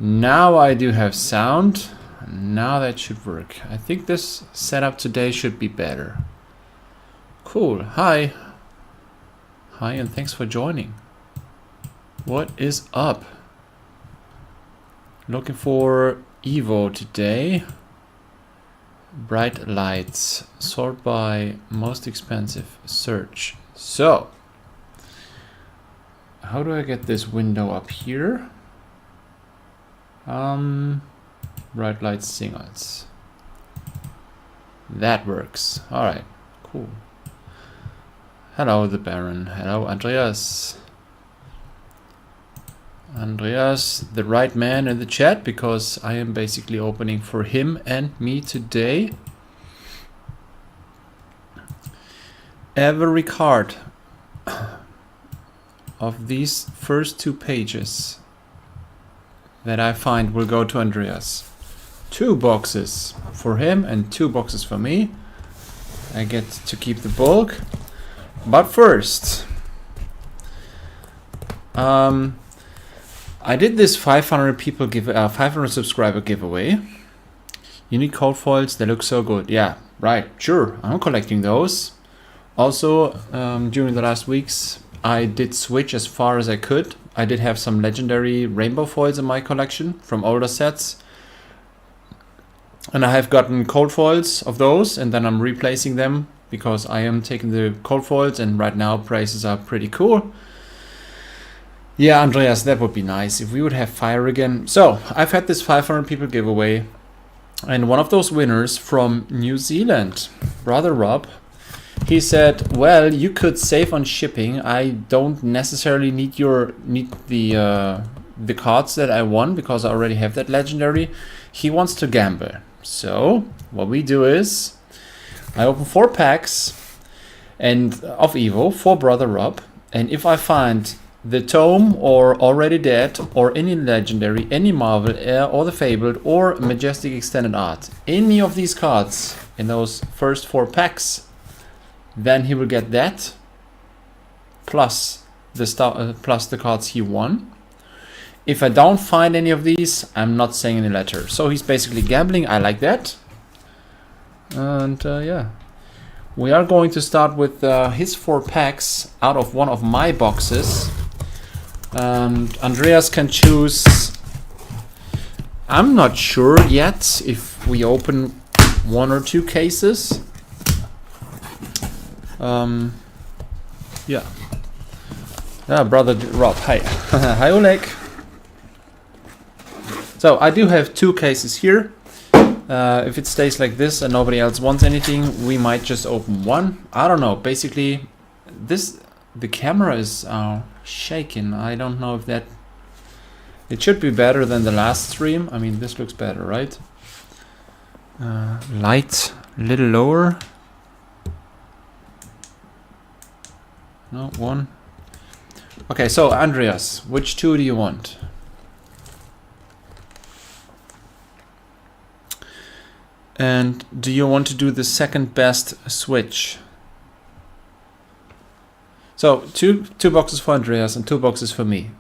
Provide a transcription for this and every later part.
Now I do have sound. Now that should work. I think this setup today should be better. Cool. Hi. Hi, and thanks for joining. What is up? Looking for Evo today. Bright lights. Sort by most expensive. Search. So, how do I get this window up here? Bright lights singles. That works. Alright, cool. Hello, the Baron. Hello, Andreas. Andreas, the right man in the chat, because I am basically opening for him and me today. Every card of these first 2 pages that I find will go to Andreas. 2 boxes for him and 2 boxes for me. I get to keep the bulk. But first, I did this 500 subscriber giveaway. Unique code foils, they look so good. Yeah, right, sure, I'm collecting those. Also, during the last weeks, I did switch as far as I could. I did have some legendary rainbow foils in my collection from older sets. And I have gotten cold foils of those, and then I'm replacing them because I am taking the cold foils, and right now prices are pretty cool. Yeah, Andreas, that would be nice if we would have fire again. So, I've had this 500 people giveaway, and one of those winners from New Zealand, Brother Rob, he said, well, you could save on shipping. I don't necessarily need the cards that I won because I already have that legendary. He wants to gamble. So, what we do is, I open 4 packs of Evo for Brother Rob, and if I find the Tome or Already Dead or any legendary, any Marvel or the Fabled or Majestic Extended Art, any of these cards in those first 4 packs, then he will get that plus the cards he won. If I don't find any of these, I'm not saying any letter. So he's basically gambling. I like that. And yeah, we are going to start with his 4 packs out of one of my boxes. And Andreas can choose. I'm not sure yet if we open 1 or 2 cases. Yeah. Brother Rob, hi. Hi, Oleg. So I do have 2 cases here. If it stays like this and nobody else wants anything, we might just open 1. I don't know. Basically, the camera is shaking. I don't know if that. It should be better than the last stream. I mean, this looks better, right? Light a little lower. No, 1. Okay, so Andreas, which 2 do you want? And do you want to do the second best switch? So two boxes for Andreas and 2 boxes for me.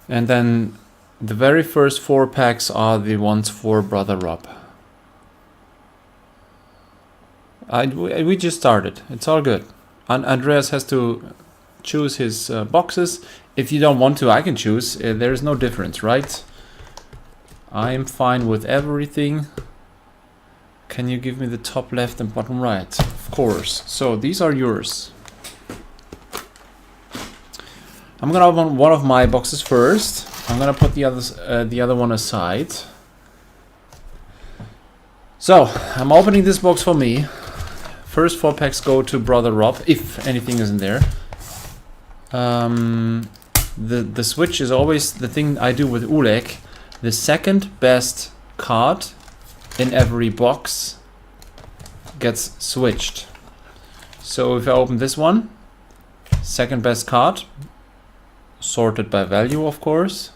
And then the very first 4 packs are the ones for Brother Rob. We just started. It's all good. Andreas has to choose his boxes. If you don't want to, I can choose. There is no difference, right? I am fine with everything. Can you give me the top left and bottom right? Of course. So these are yours. I'm gonna open one of my boxes first. I'm gonna put the other one aside. So I'm opening this box for me. First 4 packs go to Brother Rob, if anything is in there. The switch is always the thing I do with Oleg. The second best card in every box gets switched. So if I open this one, second best card, sorted by value, of course,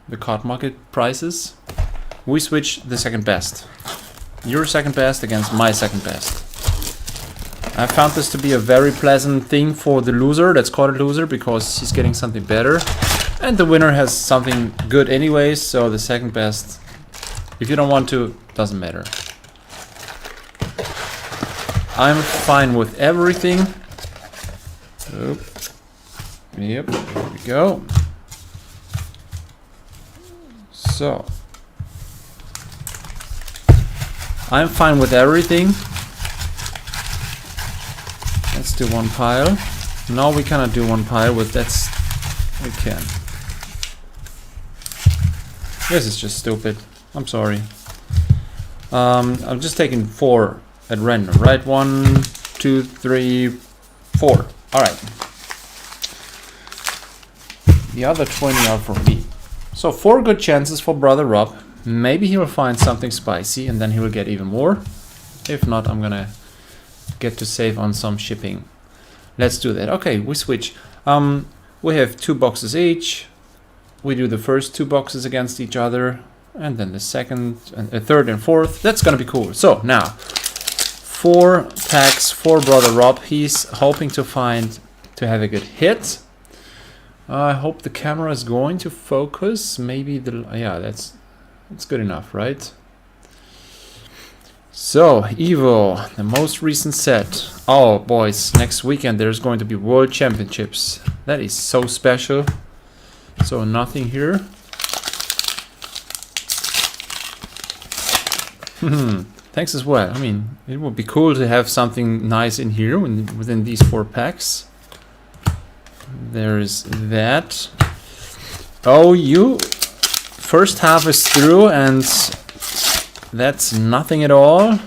the card market prices, we switch the second best. Your second best against my second best. I found this to be a very pleasant thing for the loser. Let's call it loser because he's getting something better. And the winner has something good anyways, so the second best, if you don't want to, doesn't matter. I'm fine with everything. Oop. Yep, there we go. So, I'm fine with everything. Let's do one pile. No, we cannot do one pile with that's. We can. This is just stupid. I'm sorry. I'm just taking 4 at random, right? 1, 2, 3, 4. All right. The other 20 are for me. So 4 good chances for Brother Rob. Maybe he will find something spicy and then he will get even more. If not, I'm gonna get to save on some shipping. Let's do that. Okay, we switch. We have 2 boxes each. We do the first 2 boxes against each other, and then the second, and third and fourth. That's gonna be cool. So now, 4 packs for Brother Rob. He's hoping to have a good hit. I hope the camera is going to focus. Maybe yeah, that's good enough, right? So, EVO, the most recent set. Oh, boys, next weekend there's going to be World Championships. That is so special. So, nothing here. Thanks as well. I mean, it would be cool to have something nice in here within these 4 packs. There is that. Oh, first half is through and that's nothing at all.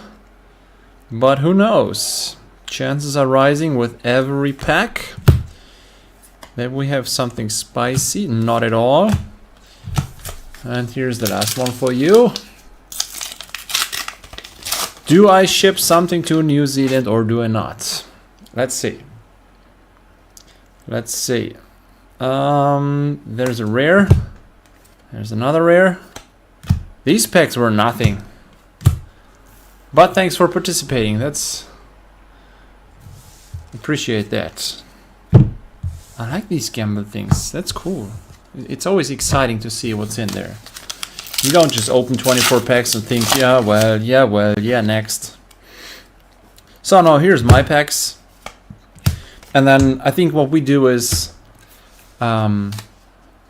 But who knows? Chances are rising with every pack that we have something spicy. Not at all. And here's the last one for you. Do I ship something to New Zealand or do I not? Let's see. Let's see. There's a rare. There's another rare. These packs were nothing. But thanks for participating. That's... appreciate that. I like these gamble things. That's cool. It's always exciting to see what's in there. You don't just open 24 packs and think, yeah, well, next. So now here's my packs. And then I think what we do is I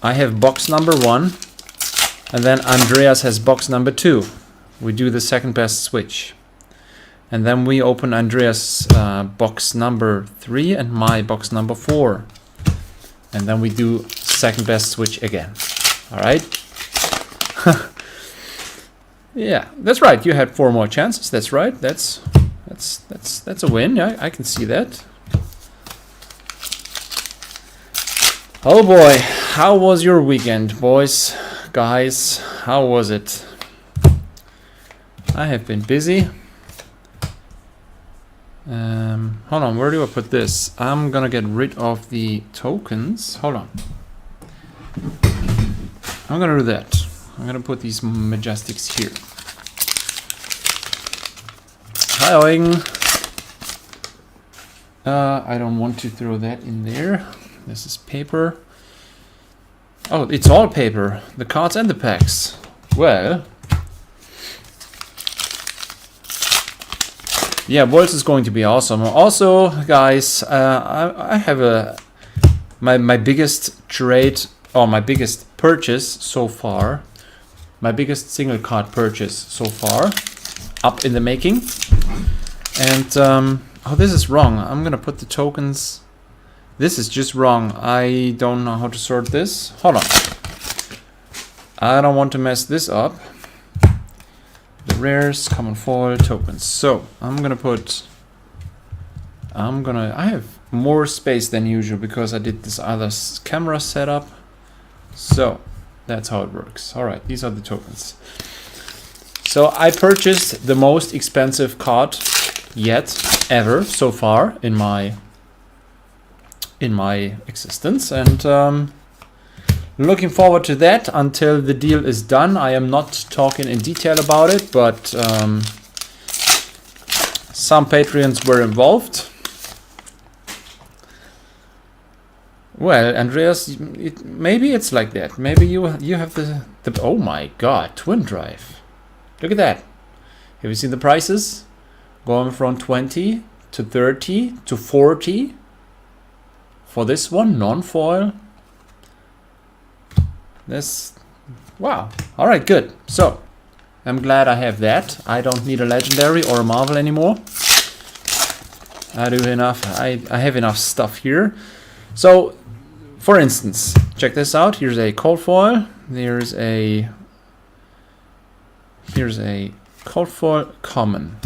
have box number 1 and then Andreas has box number 2. We do the second best switch. And then we open Andreas box number 3 and my box number 4. And then we do second best switch again. All right. Yeah, that's right. You had 4 more chances. That's right. That's a win. Yeah, I can see that. Oh boy, how was your weekend, boys, guys? How was it? I have been busy. Hold on, where do I put this? I'm gonna get rid of the tokens. Hold on. I'm gonna do that. I'm gonna put these Majestics here. Hi, Eugen. I don't want to throw that in there. This is paper. Oh, it's all paper. The cards and the packs. Well. Yeah, Worlds is going to be awesome. Also, guys, I have my biggest trade, or my biggest purchase so far. My biggest single card purchase so far. Up in the making. And, oh, this is wrong. I'm gonna put the tokens... This is just wrong. I don't know how to sort this. Hold on. I don't want to mess this up. The rares, common foil, tokens. So I'm gonna put... I have more space than usual because I did this other camera setup. So that's how it works. All right, these are the tokens. So I purchased the most expensive card yet ever so far in my existence, and looking forward to that until the deal is done. I am not talking in detail about it, but some Patreons were involved. Well, Andreas, maybe it's like that. Maybe you have the oh my god, twin drive. Look at that. Have you seen the prices? Going from 20 to 30 to 40 for this one, non-foil. This, wow. All right, good. So I'm glad I have that. I don't need a legendary or a Marvel anymore. I do enough. I have enough stuff here. So, for instance, check this out. Here's a cold foil. Here's a cold foil common.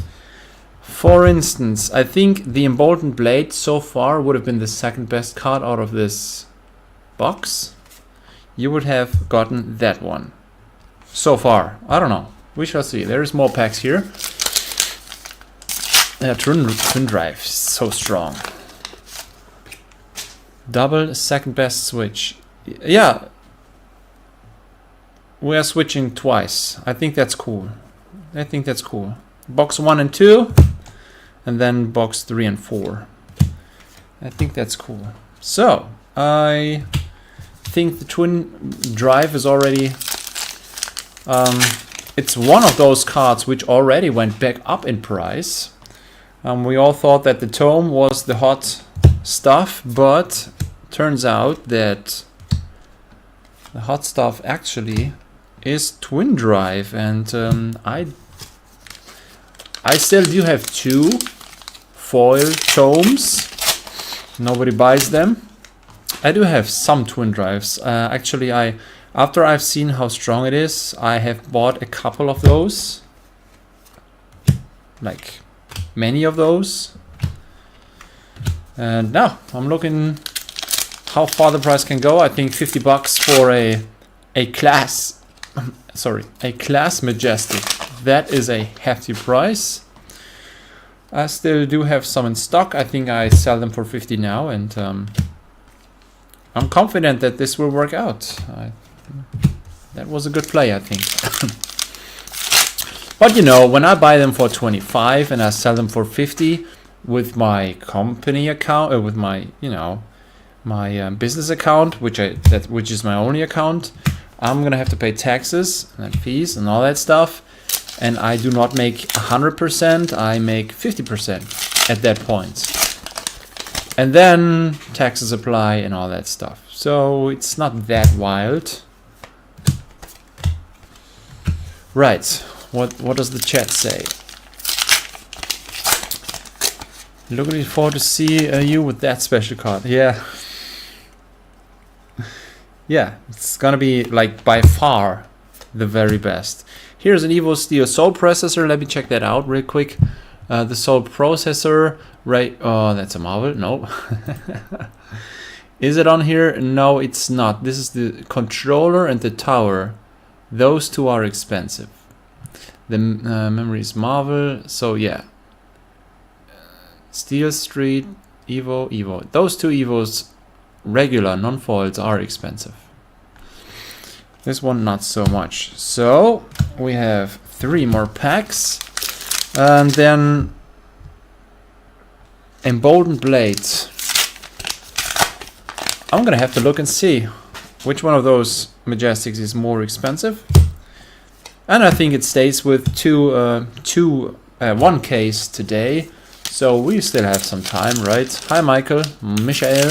For instance, I think the emboldened blade so far would have been the second best card out of this box. You would have gotten that one so far. I don't know. We shall see. There's more packs here. Twin drive, so strong. Double second best switch. Yeah, we are switching twice. I think that's cool. I think that's cool. Box 1 and 2, and then box 3 and 4. I think that's cool. So I think the twin drive is already. It's one of those cards which already went back up in price. We all thought that the tome was the hot stuff, but turns out that the hot stuff actually is twin drive, and I still do have 2 foil tomes. Nobody buys them. I do have some twin drives. Actually, after I've seen how strong it is, I have bought a couple of those, like many of those. And now I'm looking how far the price can go. I think 50 bucks for a class, sorry, a class majestic. That is a hefty price. I still do have some in stock. I think I sell them for 50 now, and I'm confident that this will work out. That was a good play, I think. But you know, when I buy them for 25 and I sell them for 50 with my company account, with my, you know, my business account, which is my only account, I'm gonna have to pay taxes and fees and all that stuff. And I do not make 100%, I make 50% at that point. And then taxes apply and all that stuff. So it's not that wild. Right, what does the chat say? Looking forward to see you with that special card. Yeah. Yeah, it's gonna be like by far the very best. Here's an Evo Steel Soul Processor. Let me check that out real quick. The Soul Processor, right? Oh, that's a Marvel. No. Is it on here? No, it's not. This is the controller and the tower. Those two are expensive. The memory is Marvel. So yeah. Steel Street, Evo. Those two Evos, regular non-foils, are expensive. This one not so much. So we have 3 more packs, and then emboldened blades. I'm gonna have to look and see which one of those majestics is more expensive. And I think it stays with one case today, so we still have some time, right? Hi Michael, Michael.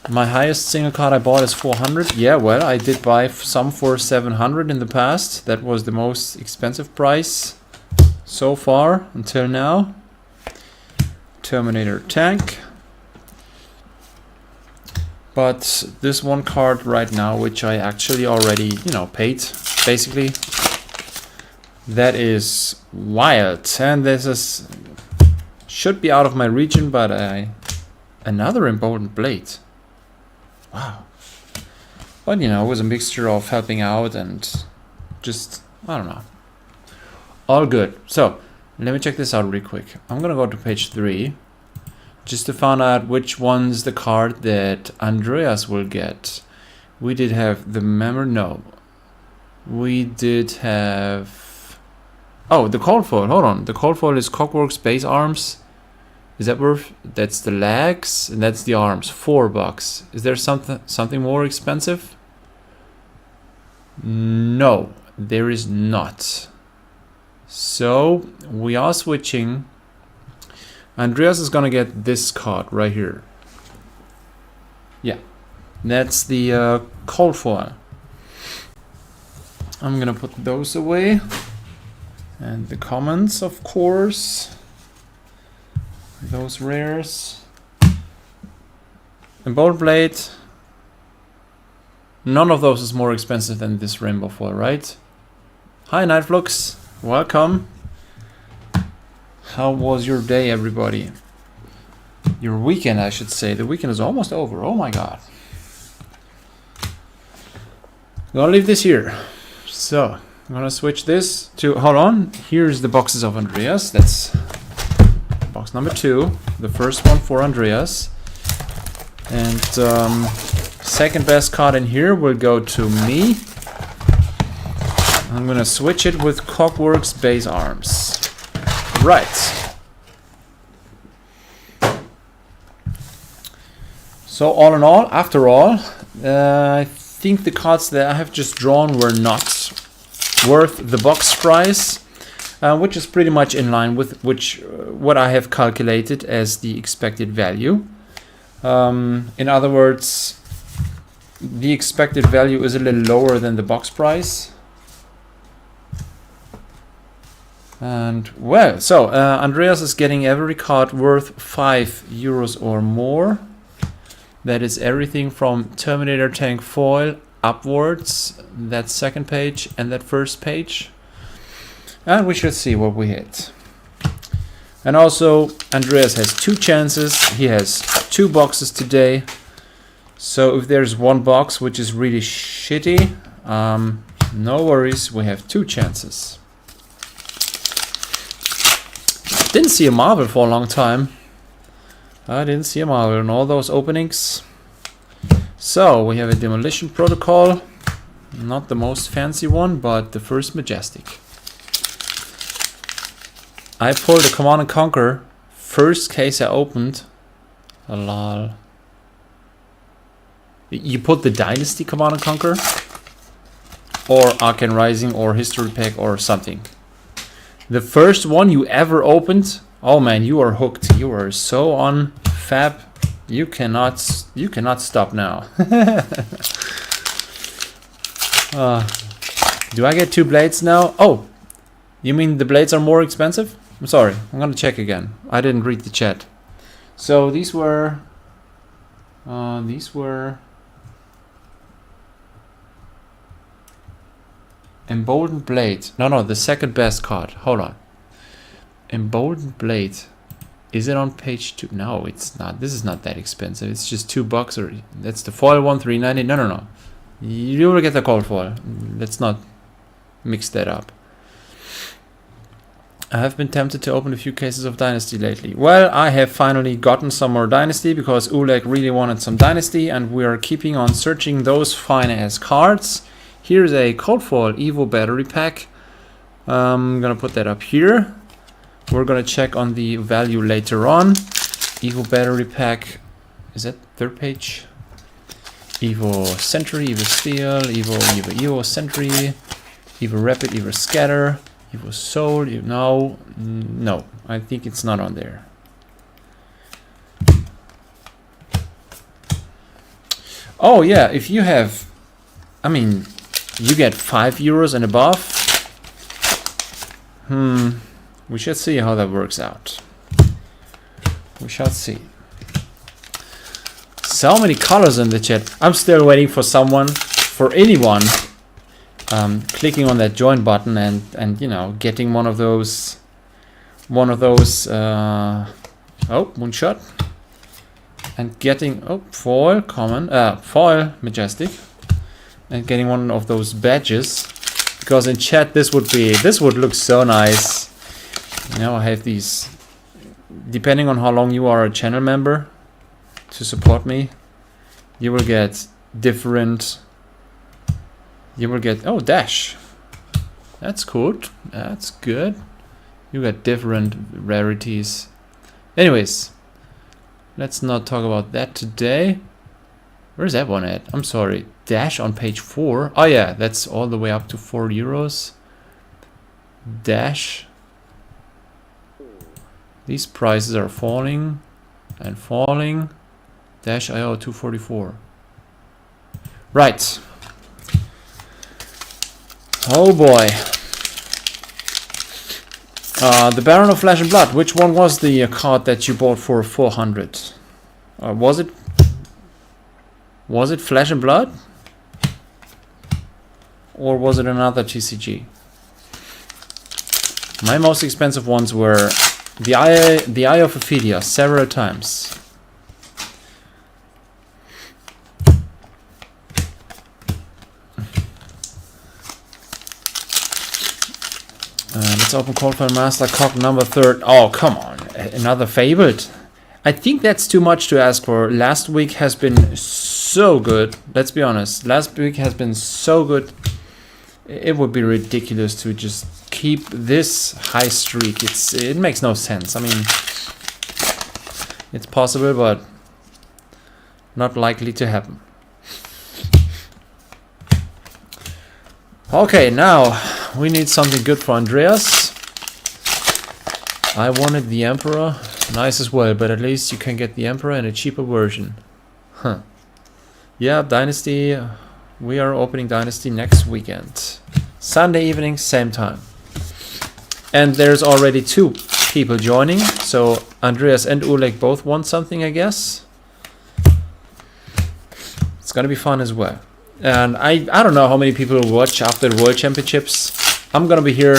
My highest single card I bought is 400. Yeah, well, I did buy some for 700 in the past. That was the most expensive price so far until now. Terminator tank. But this one card right now, which I actually already, you know, paid, basically, that is wild. And this should be out of my region, but another emboldened blade. Wow. But you know, it was a mixture of helping out and just, I don't know. All good. So, let me check this out real quick. I'm gonna go to page 3 just to find out which one's the card that Andreas will get. We did have the memory, no. We did have, oh, the cold foil, hold on. The cold foil is Cockwork's Base Arms. Is that worth? That's the legs and that's the arms. $4. Is there something more expensive? No, there is not. So we are switching. Andreas is gonna get this card right here. Yeah, that's the cold foil. I'm gonna put those away. And the commons, of course. Those rares. And Bold Blade. None of those is more expensive than this rainbow foil, right? Hi Nightflux, welcome. How was your day, everybody? Your weekend, I should say. The weekend is almost over. Oh my god. I'm gonna leave this here. So, I'm gonna switch this to, hold on. Here's the boxes of Andreas. That's box number 2. The first one for Andreas. And second best card in here will go to me. I'm gonna switch it with Cogworks base arms. Right. So all in all, after all, I think the cards that I have just drawn were not worth the box price, which is pretty much in line with what I have calculated as the expected value. In other words, the expected value is a little lower than the box price. And well, so Andreas is getting every card worth €5 or more. That is everything from Terminator tank foil upwards, that second page and that first page. And we should see what we hit. And also, Andreas has 2 chances. He has 2 boxes today. So if there's one box which is really shitty, no worries, we have 2 chances. Didn't see a Marvel for a long time. I didn't see a Marvel in all those openings. So we have a Demolition Protocol. Not the most fancy one, but the first Majestic. I pulled a Command & Conquer. First case I opened. Lol. You put the Dynasty Command & Conquer? Or Arcane Rising or History Pack or something. The first one you ever opened? Oh man, you are hooked. You are so on Fab. You cannot stop now. Do I get 2 blades now? Oh, you mean the blades are more expensive? I'm sorry, I'm gonna check again. I didn't read the chat. So these were Emboldened Blade. No, the second best card. Hold on. Emboldened Blade. Is it on page 2? No, it's not. This is not that expensive. It's just $2 or that's the foil one, $3.90. No. You will get the cold foil. Let's not mix that up. I have been tempted to open a few cases of Dynasty lately. Well, I have finally gotten some more Dynasty because Oleg really wanted some Dynasty and we are keeping on searching those fine ass cards. Here's a cold foil Evo battery pack. I'm gonna put that up here. We're gonna check on the value later on. Evo battery pack, is that third page? Evo Sentry, Evo Steel, Evo Sentry, Evo Rapid, Evo Scatter, Evo Soul. No, I think it's not on there. Oh yeah, if you have, I mean, you get €5 and above. We should see how that works out. We shall see. So many colors in the chat. I'm still waiting for anyone clicking on that join button and you know, getting one of those oh, Moonshot, and getting foil common, foil Majestic, and getting one of those badges, because in chat this would look so nice. You know, I have these, depending on how long you are a channel member to support me, you will get different, oh, dash, that's cool, that's good. You got different rarities. Anyways, let's not talk about that today. Where's that one at? I'm sorry. Dash on page 4. Oh yeah, that's all the way up to 4 euros. Dash. These prices are falling and falling. Dash IO 244. Right. Oh boy. The Baron of Flesh and Blood. Which one was the card that you bought for 400? Was it Flesh and Blood? Or was it another TCG? My most expensive ones were the Eye of Ophidia several times. Let's open Coldfire Master Cog number 3. Oh, come on. Another Fabled. I think that's too much to ask for. Last week has been so good. Let's be honest. Last week has been so good. It would be ridiculous to just keep this high streak. It makes no sense. I mean, it's possible, but not likely to happen. Okay, now we need something good for Andreas. I wanted the Emperor. Nice as well, but at least you can get the Emperor in a cheaper version. Huh. Yeah, Dynasty. We are opening Dynasty next weekend. Sunday evening, same time. And there's already 2 people joining. So Andreas and Oleg both want something, I guess. It's gonna be fun as well. And I don't know how many people will watch after the World Championships. I'm gonna be here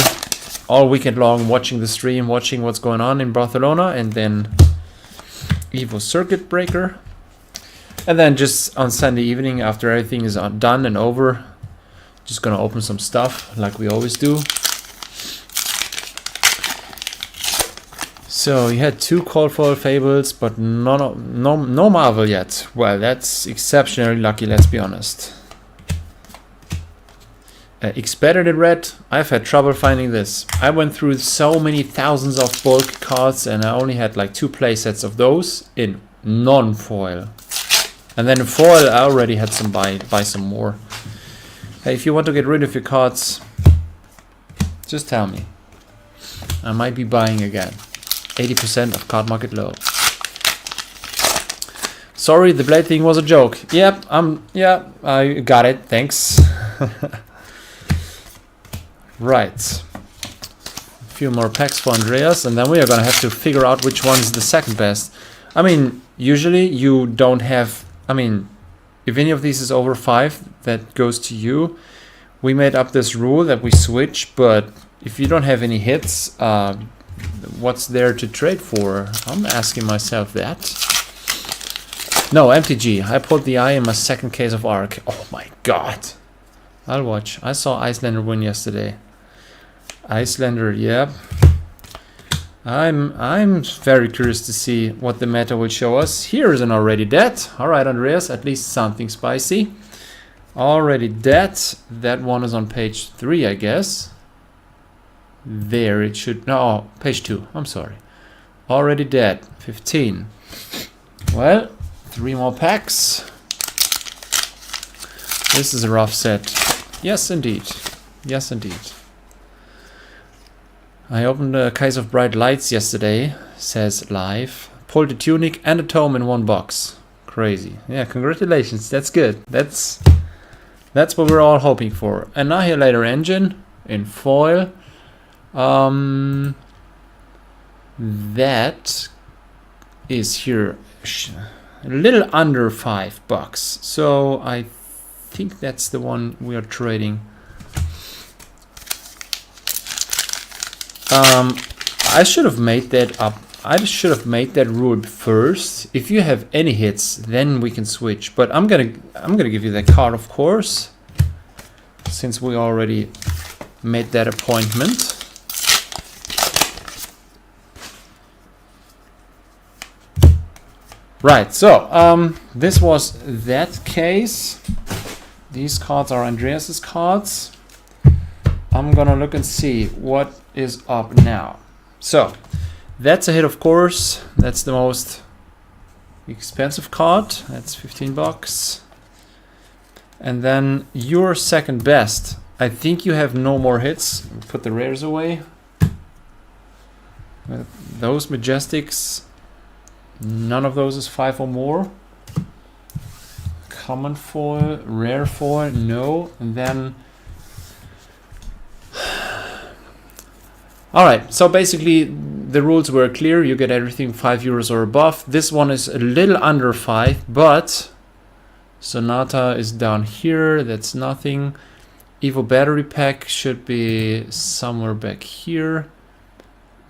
all weekend long watching the stream, watching what's going on in Barcelona, and then Evo Circuit Breaker. And then just on Sunday evening, after everything is done and over, just gonna open some stuff like we always do. So you had 2 Cold Foil Fables, but no Marvel yet. Well, that's exceptionally lucky, let's be honest. Expedited Red, I've had trouble finding this. I went through so many thousands of bulk cards and I only had like 2 playsets of those in non-foil. And then in foil, I already had some buy some more. Hey, if you want to get rid of your cards, just tell me. I might be buying again. 80% of card market low. Sorry, the blade thing was a joke. Yep, I got it. Thanks. Right. A few more packs for Andreas, and then we are gonna have to figure out which one's the second best. I mean, usually you don't have. I mean, if any of these is over 5, that goes to you. We made up this rule that we switch, but if you don't have any hits, what's there to trade for? I'm asking myself that. No, MTG. I pulled the eye in my second case of Arc. Oh my god. I'll watch. I saw Icelander win yesterday. Icelander, yeah. I'm very curious to see what the meta will show us. Here is an Already Dead. Alright, Andreas, at least something spicy. Already Dead. That one is on page 3, I guess. There it should... No, page 2. I'm sorry. Already Dead. 15. Well, 3 more packs. This is a rough set. Yes, indeed. Yes, indeed. I opened a case of Bright Lights yesterday, says live. Pulled a tunic and a tome in one box. Crazy. Yeah, congratulations. That's good. That's what we're all hoping for. Annihilator Engine in foil. That is here a little under $5. So I think that's the one we are trading. I should have made that up. I should have made that rule first. If you have any hits, then we can switch. But I'm gonna give you that card, of course, since we already made that appointment. Right. So this was that case. These cards are Andreas's cards. I'm gonna look and see what is up now. So that's a hit, of course. That's the most expensive card. That's 15 bucks. And then your second best. I think you have no more hits. Put the rares away. Those Majestics, none of those is 5 or more. Common foil, rare foil, no. And then alright, so basically the rules were clear. You get everything 5 euros or above. This one is a little under 5, but Sonata is down here. That's nothing. Evo battery pack should be somewhere back here.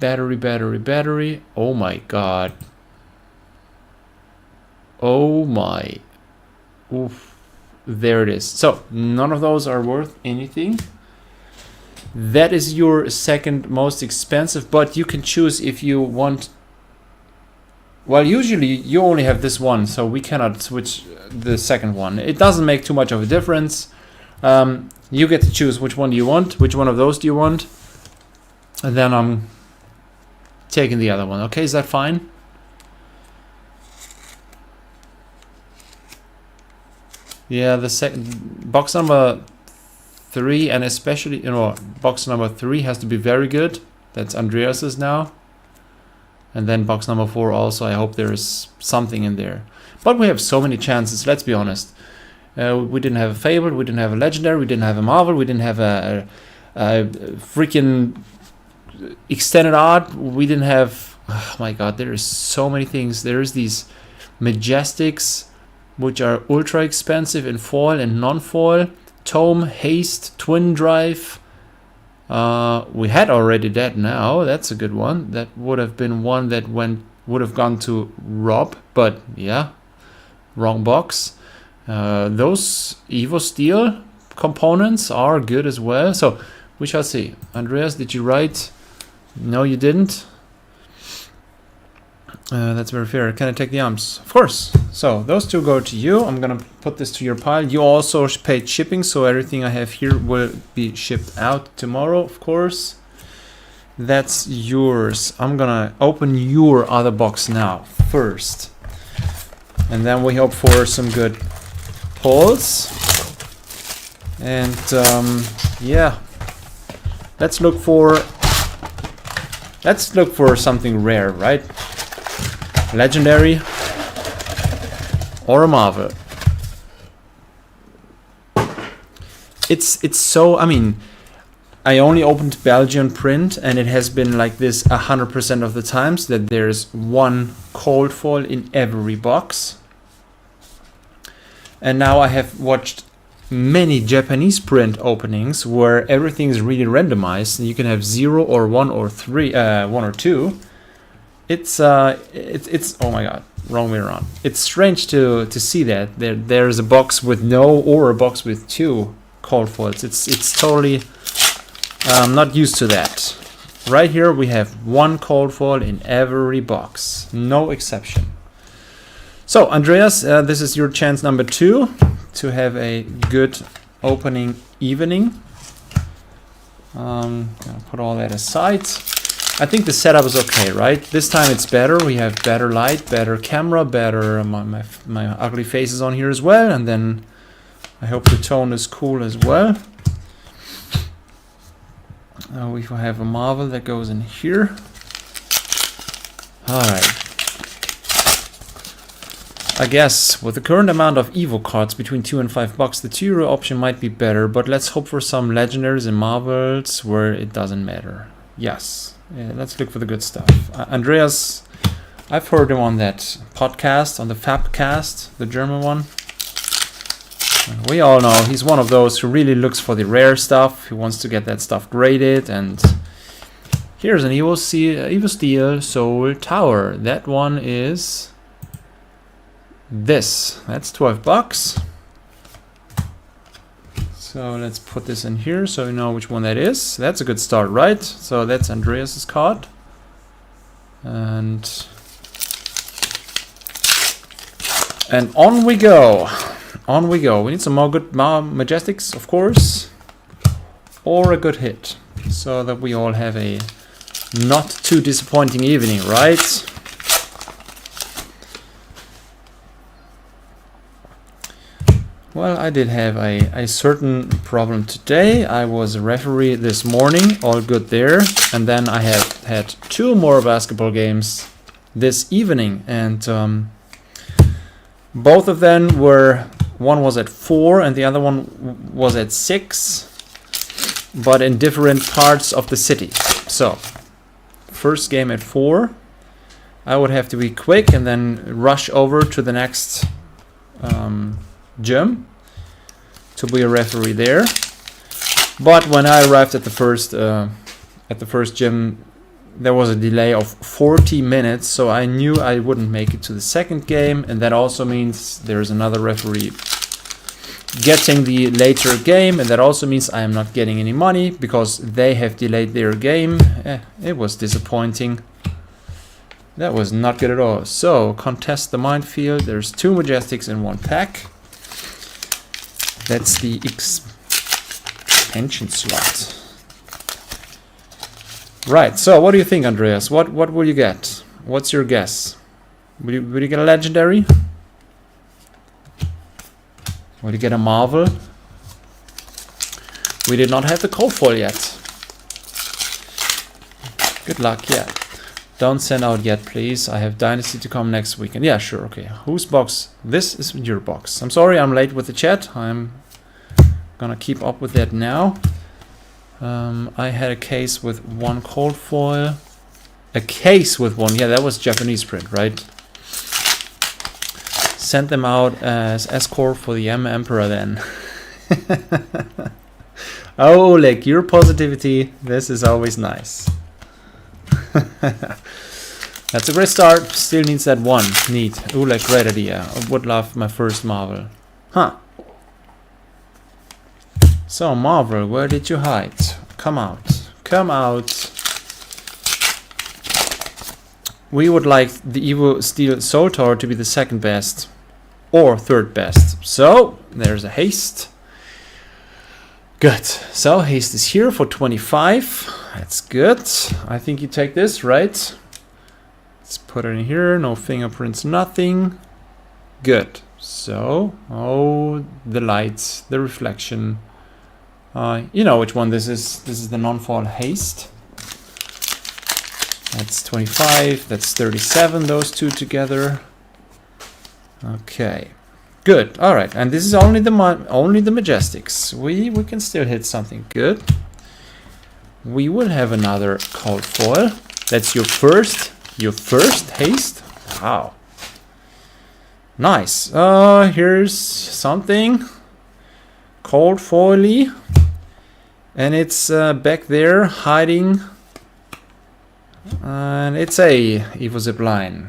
Battery, battery, battery. Oh my god. Oh my. Oof. There it is. So none of those are worth anything. That is your second most expensive, but you can choose if you want. Well, usually you only have this one, so we cannot switch the second one. It doesn't make too much of a difference. You get to choose which one do you want, which one of those do you want, and then I'm taking the other one. Okay, is that fine? Yeah, the second box number 3, and especially, you know, box number 3 has to be very good. That's Andreas's now. And then box number 4 also. I hope there is something in there. But we have so many chances, let's be honest. We didn't have a Fable, we didn't have a Legendary, we didn't have a Marvel, we didn't have a freaking extended art, we didn't have, oh my god, there is so many things. There is these Majestics, which are ultra expensive in foil and non-foil. Tome, Haste, Twin Drive. We had already that now. That's a good one. That would have been one that would have gone to Rob, but yeah, wrong box. Those Evo Steel components are good as well. So we shall see. Andreas, did you write? No, you didn't. That's very fair. Can I take the arms? Of course. So those two go to you. I'm gonna put this to your pile. You also paid shipping, so everything I have here will be shipped out tomorrow, of course. That's yours. I'm gonna open your other box now first, and then we hope for some good pulls. And yeah, let's look for something rare, right? Legendary or a Marvel. It's so, I mean, I only opened Belgian print, and it has been like this 100% of the times, that there's one cold foil in every box. And now I have watched many Japanese print openings where everything is really randomized, and you can have 0 or 1 or 3, 1 or 2. It's oh my god, wrong way around. It's strange to see that there's a box with no or a box with 2 cold foils. It's totally not used to that. Right here we have 1 cold foil in every box, no exception. So Andreas, this is your chance number 2 to have a good opening evening. Gonna put all that aside. I think the setup is okay, right? This time it's better. We have better light, better camera, better my ugly face is on here as well, and then I hope the tone is cool as well. We have a Marvel that goes in here. All right. I guess with the current amount of Evo cards between 2 and 5 bucks, the 2 euro option might be better, but let's hope for some Legendaries and Marvels where it doesn't matter. Yes. Yeah, let's look for the good stuff. Andreas, I've heard him on that podcast, on the Fabcast, the German one. We all know he's one of those who really looks for the rare stuff. He wants to get that stuff graded. And here's an Evo Steel Soul Tower. That one is this. That's 12 bucks. So let's put this in here so you know which one that is. That's a good start, right? So that's Andreas's card. And on we go. On we go. We need some more good Majestics, of course. Or a good hit. So that we all have a not too disappointing evening, right? Well, I did have a certain problem today. I was a referee this morning, all good there. And then I have had 2 more basketball games this evening. And both of them were, one was at 4 and the other one was at 6, but in different parts of the city. So, first game at 4, I would have to be quick and then rush over to the next gym to be a referee there. But when I arrived at the first gym, there was a delay of 40 minutes, so I knew I wouldn't make it to the second game, and that also means there's another referee getting the later game, and that also means I am not getting any money because they have delayed their game. It was disappointing. That was not good at all. So, contest the minefield. There's 2 Majestics in 1 pack. That's the expansion slot. Right, so what do you think, Andreas? What will you get? What's your guess? Will you get a legendary? Will you get a Marvel? We did not have the cold foil yet. Good luck, yeah. Don't send out yet, please. I have Dynasty to come next weekend. Yeah, sure, okay. Whose box? This is your box. I'm sorry I'm late with the chat. I'm gonna keep up with that now. I had a case with 1 cold foil. A case with 1. Yeah, that was Japanese print, right? Sent them out as escort for the Emperor then. Oh, Oleg, your positivity. This is always nice. That's a great start. Still needs that 1. Neat. Oleg, great idea. I would love my first Marvel. Huh. So, Marvel, where did you hide? Come out. Come out. We would like the Evo Steel Soul Tower to be the 2nd best. Or 3rd best. So, there's a haste. Good. So, haste is here for 25. That's good. I think you take this, right? Let's put it in here. No fingerprints, nothing. Good. So, oh, the lights, the reflection. You know which one this is. This is the non-fall haste. That's 25. That's 37. Those 2 together. Okay. Good. All right. And this is only the Majestics. We can still hit something good. We will have another cold foil. That's your first haste. Wow. Nice. Here's something cold foily. And it's back there hiding. And it's a Evo Zipline.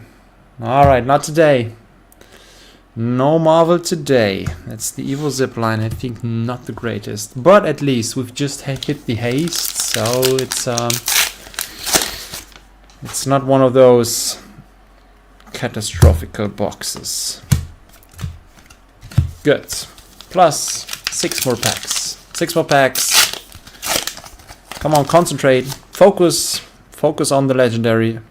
Alright, not today. No Marvel today. That's the Evo Zipline. I think not the greatest. But at least we've just hit the haste. So it's not one of those catastrophical boxes. Good. Plus 6 more packs. 6 more packs. Come on, concentrate. Focus. Focus on the legendary.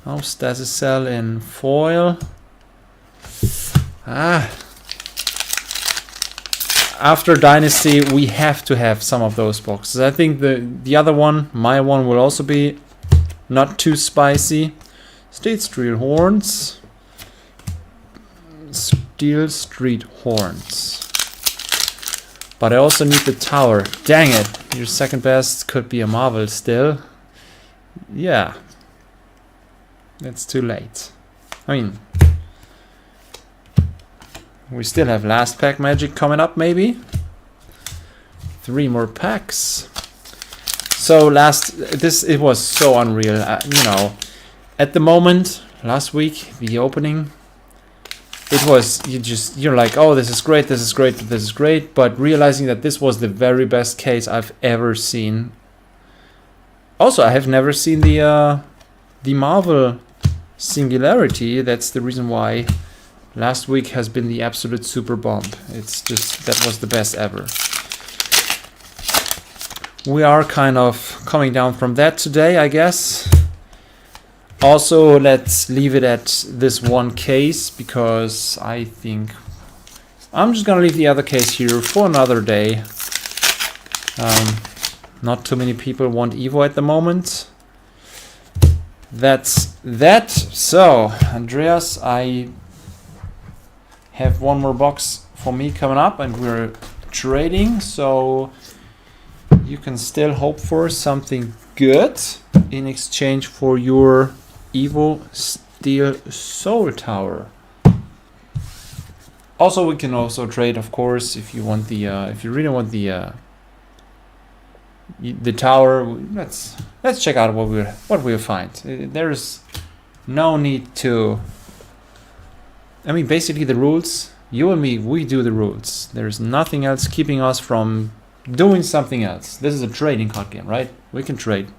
Oh, Stasis Cell in foil. After Dynasty, we have to have some of those boxes. I think the other one, my one, will also be not too spicy. Steel Street Horns. Steel Street Horns. But I also need the tower. Dang it. Your 2nd best could be a Marvel still. Yeah. It's too late. I mean, we still have last pack magic coming up maybe. 3 more packs. So it was so unreal. You know, at the moment, last week, the opening, it was, you're like, oh, this is great, this is great, this is great, but realizing that this was the very best case I've ever seen. Also, I have never seen the Marvel Singularity. That's the reason why last week has been the absolute super bomb. It's just, that was the best ever. We are kind of coming down from that today, I guess. Also, let's leave it at this 1 case, because I think I'm just gonna leave the other case here for another day. Not too many people want Evo at the moment. That's that. So, Andreas, I have one more box for me coming up, and we're trading, so you can still hope for something good in exchange for your Evo Steel Soul Tower. Also, we can also trade, of course, if you want the if you really want the tower. Let's check out what we'll find. There's no need to. I mean, basically the rules. You and me, we do the rules. There's nothing else keeping us from doing something else. This is a trading card game, right? We can trade.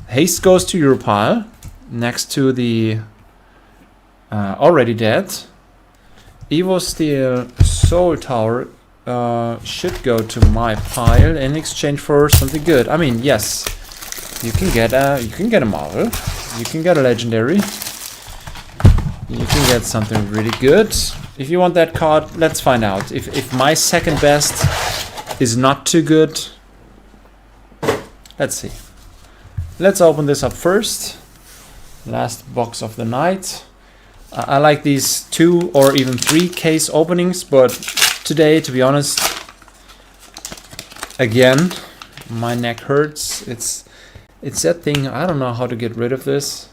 Haste goes to your pile next to the already dead. Evo Steel Soul Tower should go to my pile in exchange for something good. I mean, yes, you can get a marvel, you can get a legendary, you can get something really good. If you want that card, let's find out. If my second best is not too good, let's see. Let's open this up first. Last box of the night. I like these 2 or even 3 case openings, but today, to be honest, again, my neck hurts. It's that thing. I don't know how to get rid of this.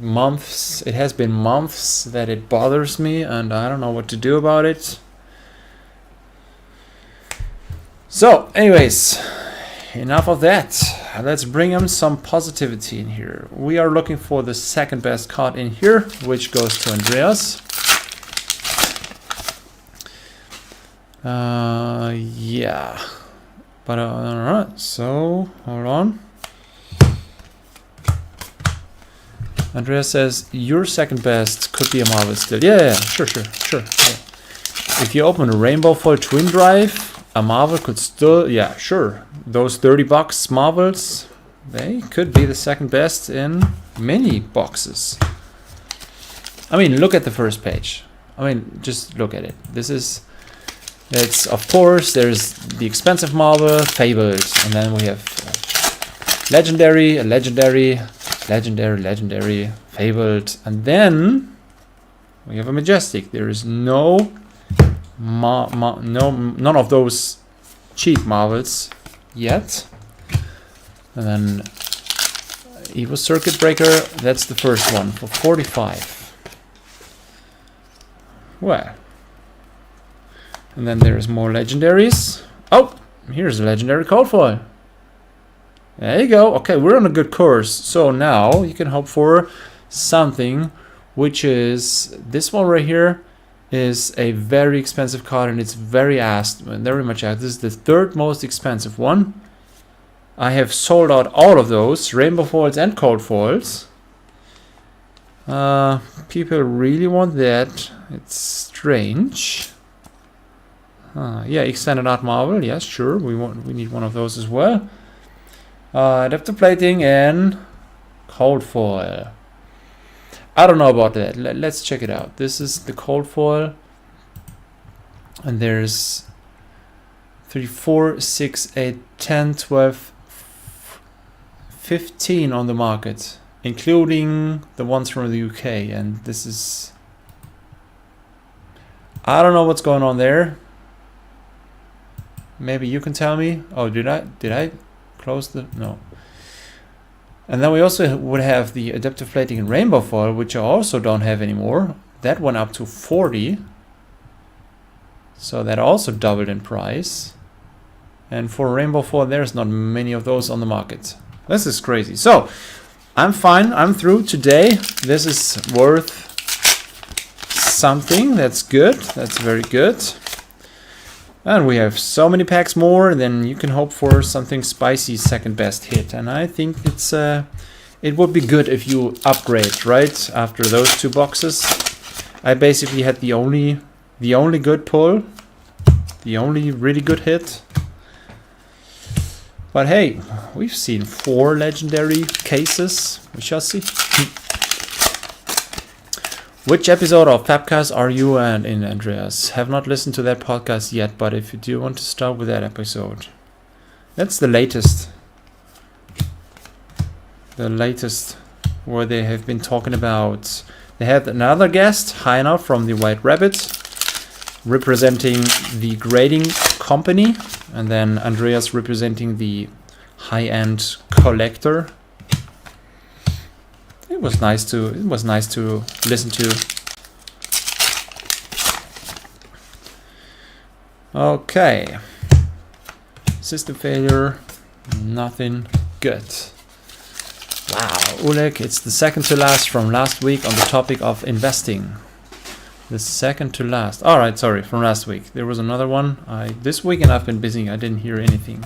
Months. It has been months that it bothers me, and I don't know what to do about it. So, anyways, enough of that. Let's bring in some positivity in here. We are looking for the second best card in here, which goes to Andreas. Yeah. But alright, so hold on. Andreas says your second best could be a marvel still. Yeah, sure. Yeah. If you open a Rainbow Foil Twin Drive, a marvel could still, yeah, sure. Those 30 bucks marvels, they could be the second best in many boxes. I mean, look at the first page. I mean, just look at it. It's of course, there's the expensive marvel, fabled, and then we have legendary, legendary, fabled, and then we have a majestic. There is none of those cheap marvels yet. And then Evo Circuit Breaker, that's the first one for 45. Well, and then there's more legendaries. Oh, here's a legendary cold foil. There you go. Okay, we're on a good course. So now you can hope for something, which is this one right here. Is a very expensive card, and it's very much asked. This is the 3rd most expensive one. I have sold out all of those rainbow foils and cold foils. People really want that. It's strange. Yeah, extended art marvel. Yes, sure. We need one of those as well. Adaptive plating and cold foil. I don't know about that. Let's check it out. This is the cold foil, and there's 3, 4, 6, 8, 10, 12, 15 on the market, including the ones from the UK. And this is, I don't know what's going on there. Maybe you can tell me. Oh, did I close the, no. And then we also would have the adaptive plating and rainbow foil, which I also don't have anymore. That went up to 40. So that also doubled in price. And for rainbow foil, there's not many of those on the market. This is crazy. So I'm fine. I'm through today. This is worth something. That's good. That's very good. And we have so many packs more, then you can hope for something spicy second best hit. And I think it would be good if you upgrade, right? After those 2 boxes. I basically had the only good pull, the only really good hit. But hey, we've seen 4 legendary cases. We shall see. Which episode of Fabcast are you in, Andreas? Have not listened to that podcast yet, but if you do want to start with that episode. That's the latest. The latest where they have been talking about... They had another guest, Heiner from the White Rabbit, representing the grading company, and then Andreas representing the high-end collector. It was nice to listen to. Okay. System failure. Nothing good. Wow, Oleg, it's the second to last from last week on the topic of investing. The second to last. Alright, sorry, from last week. There was another one. This weekend I've been busy. I didn't hear anything.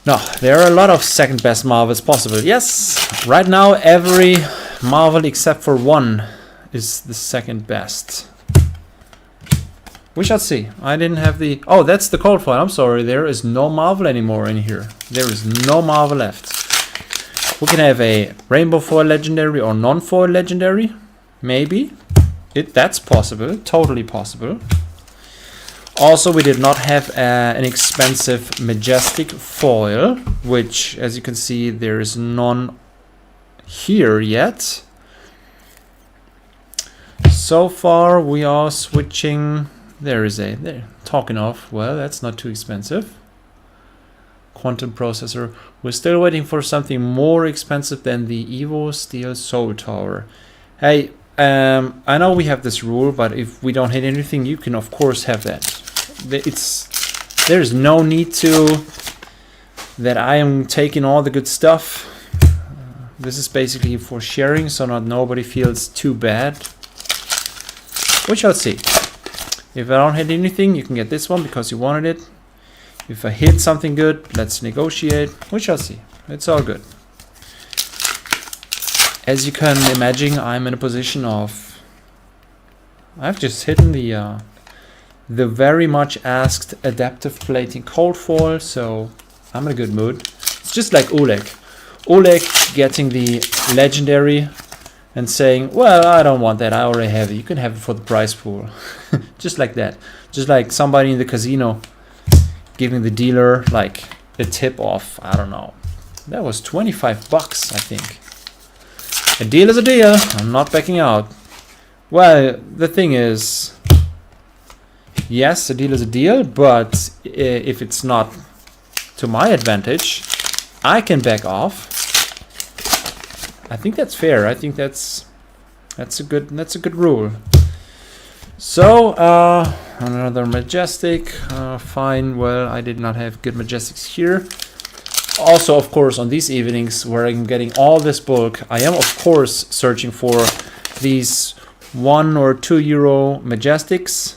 No, there are a lot of second best Marvels possible. Yes, right now every Marvel except for one is the second best. We shall see. I didn't have the... Oh, that's the cold foil. I'm sorry. There is no Marvel anymore in here. There is no Marvel left. We can have a rainbow foil legendary or non-foil legendary. Maybe. That's possible. Totally possible. Also, we did not have an expensive majestic foil, which, as you can see, there is none here yet. So far, we are switching... There, talking of, well, that's not too expensive. Quantum processor. We're still waiting for something more expensive than the Evo Steel Soul Tower. Hey, I know we have this rule, but if we don't hit anything, you can of course have that. There's no need to that I am taking all the good stuff. This is basically for sharing, so not nobody feels too bad. We shall see. If I don't hit anything, you can get this one because you wanted it. If I hit something good, let's negotiate. We shall see. It's all good. As you can imagine, I'm in a position of... I've just hidden the very much asked adaptive plating cold foil, so I'm in a good mood. It's just like Oleg. Oleg getting the legendary and saying, well, I don't want that, I already have it. You can have it for the prize pool. Just like that. Just like somebody in the casino giving the dealer like a tip off, I don't know. That was 25 bucks, I think. A deal is a deal. I'm not backing out. Well, the thing is, yes, a deal is a deal, but if it's not to my advantage, I can back off. I think that's fair. I think that's a good rule. So another majestic, fine. Well, I did not have good majestics here. Also, of course, on these evenings where I'm getting all this bulk, I am of course searching for these 1 or 2 euro majestics.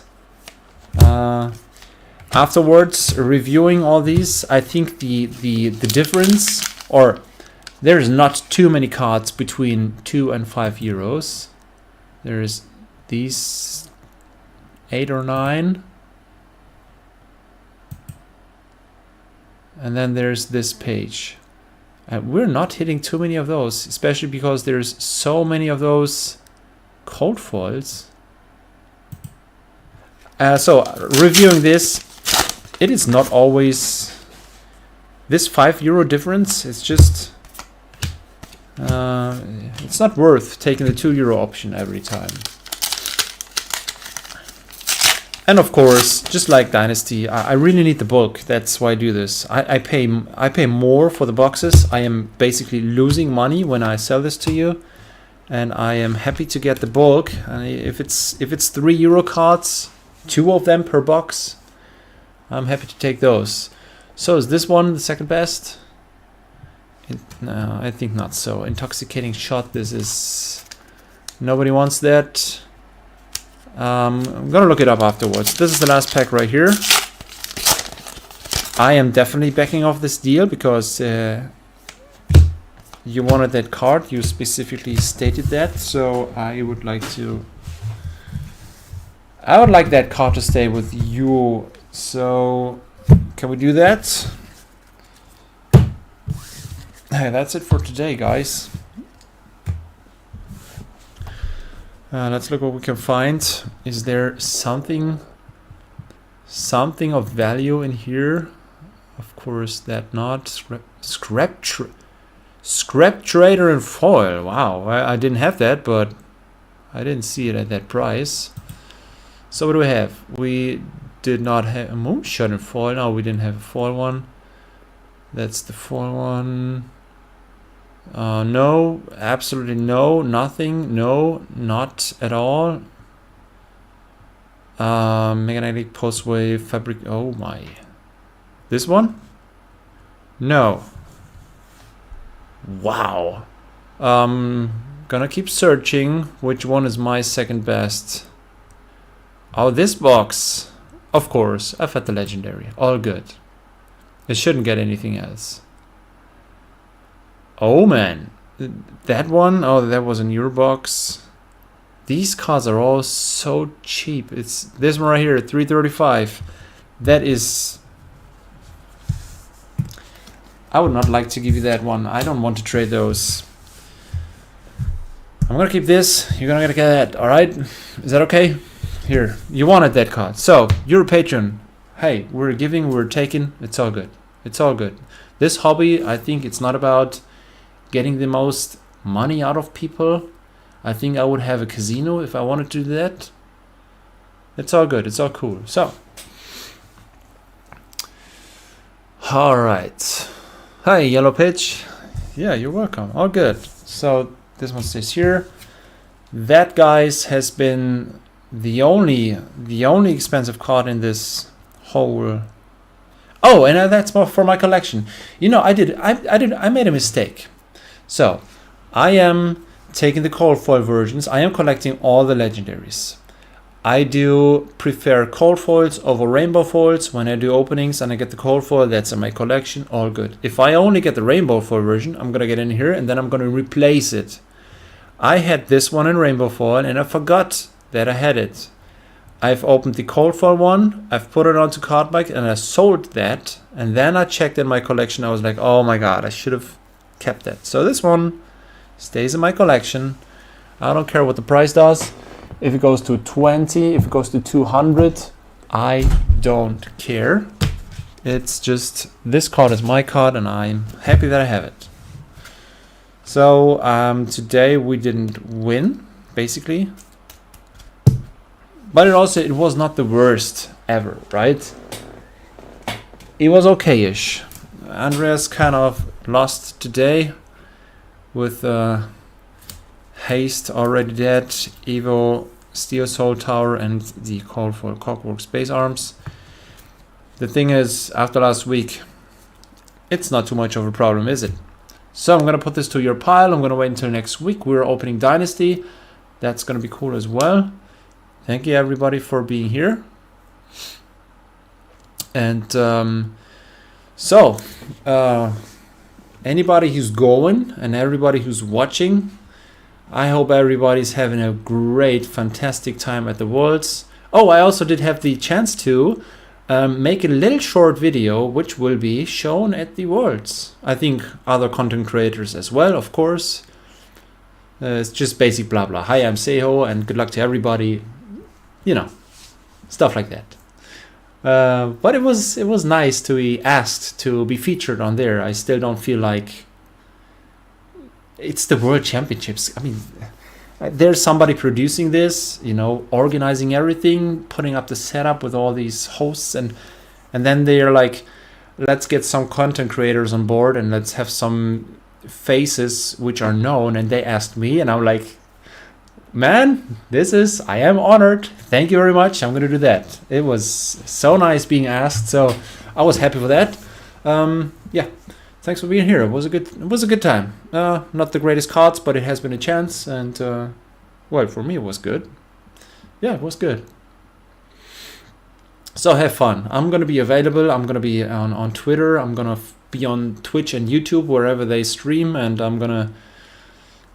Afterwards, reviewing all these, I think the difference, or there's not too many cards between 2 and 5 euros. There's these 8 or 9. And then there's this page. And we're not hitting too many of those, especially because there's so many of those cold foils. So reviewing this, it is not always this 5 euro difference. It's just it's not worth taking the 2 euro option every time. And of course, just like Dynasty, I really need the bulk. That's why I do this. I pay more for the boxes. I am basically losing money when I sell this to you, and I am happy to get the bulk. And if it's 3 euro cards, 2 of them per box, I'm happy to take those. So is this one the second best? No, I think not so. Intoxicating shot. This is... Nobody wants that. I'm gonna look it up afterwards. This is the last pack right here. I am definitely backing off this deal because you wanted that card. You specifically stated that, so I would like that card to stay with you. So can we do that? Hey, that's it for today, guys. Let's look what we can find. Is there something of value in here? Of course, that not. Scrap trader and foil. Wow, I didn't have that, but I didn't see it at that price. So what do we have? We did not have a moonshot and foil. No, we didn't have a foil one. That's the foil one. No, absolutely no, nothing, no, not at all. Magnetic pulse wave fabric. Oh my. This one? No. Wow. Gonna keep searching. Which one is my second best? Oh, this box. Of course, I've had the legendary. All good. It shouldn't get anything else. Oh man. That one? Oh, that was in your box. These cards are all so cheap. It's this one right here, 335. That is... I would not like to give you that one. I don't want to trade those. I'm gonna keep this. You're gonna get that. All right? Is that okay? Here, you wanted that card. So you're a patron. Hey, we're giving, we're taking. It's all good. It's all good. This hobby, I think it's not about getting the most money out of people. I think I would have a casino if I wanted to do that. It's all good. It's all cool. So, all right. Hi, Yellow Pitch. Yeah, you're welcome. All good. So this one stays here. That, guys, has been the only expensive card in this whole. Oh, and that's more for my collection. You know, I made a mistake. So I am taking the cold foil versions. I am collecting all the legendaries. I do prefer cold foils over rainbow foils. When I do openings and I get the cold foil, that's in my collection, all good. If I only get the rainbow foil version, I'm gonna get in here and then I'm gonna replace it. I had this one in rainbow foil and I forgot that I had it. I've opened the cold foil one, I've put it onto Cardbike and I sold that, and then I checked in my collection. I was like, oh my god, I should have kept that. So this one stays in my collection. I don't care what the price does. If it goes to 20, if it goes to 200, I don't care. It's just, this card is my card and I'm happy that I have it. So today we didn't win, basically. But it was not the worst ever, right? It was okay-ish. Andreas kind of lost today with Haste already dead, Evo, Steel Soul Tower, and the call for Clockwork Space Arms. The thing is, after last week, it's not too much of a problem, is it? So I'm gonna put this to your pile. I'm gonna wait until next week. We're opening Dynasty. That's gonna be cool as well. Thank you everybody for being here. And anybody who's going and everybody who's watching, I hope everybody's having a great, fantastic time at the Worlds. Oh, I also did have the chance to make a little short video which will be shown at the Worlds. I think other content creators as well, of course. It's just basic blah blah. Hi, I'm Seho and good luck to everybody. You know, stuff like that. But it was nice to be asked to be featured on there. I still don't feel like it's the World Championships. I mean, there's somebody producing this, you know, organizing everything, putting up the setup with all these hosts, and then they're like, let's get some content creators on board and let's have some faces which are known. And they asked me, and I'm like, man, I am honored. Thank you very much. I'm gonna do that. It was so nice being asked, so I was happy for that. Yeah, thanks for being here. It was a good time. Not the greatest cards, but it has been a chance, and well, for me it was good. Yeah, it was good. So have fun. I'm gonna be available. I'm gonna be on Twitter. I'm gonna be on Twitch and YouTube wherever they stream, and I'm gonna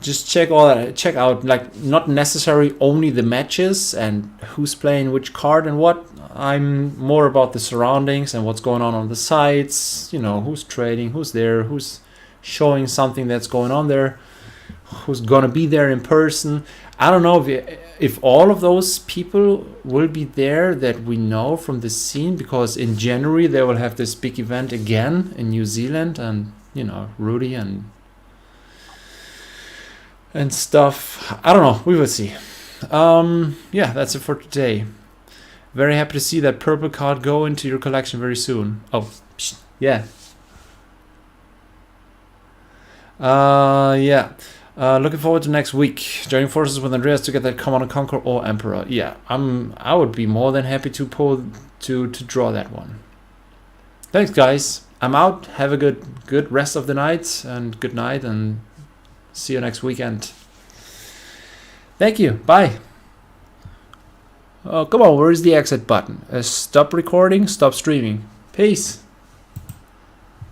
just check out, like, not necessarily only the matches and who's playing which card and what. I'm more about the surroundings and what's going on the sites, you know, who's trading, who's there, who's showing something that's going on there, who's gonna be there in person. I don't know if all of those people will be there that we know from the scene, because in January they will have this big event again in New Zealand, and you know, Rudy and stuff. I don't know, we will see. Yeah, that's it for today. Very happy to see that purple card go into your collection very soon. Oh, yeah. Yeah. Looking forward to next week. Joining forces with Andreas to get that Command and Conquer or Emperor. Yeah, I would be more than happy to draw that one. Thanks, guys. I'm out. Have a good rest of the night, and good night, and see you next weekend. Thank you. Bye. Oh, come on. Where is the exit button? Stop recording. Stop streaming. Peace.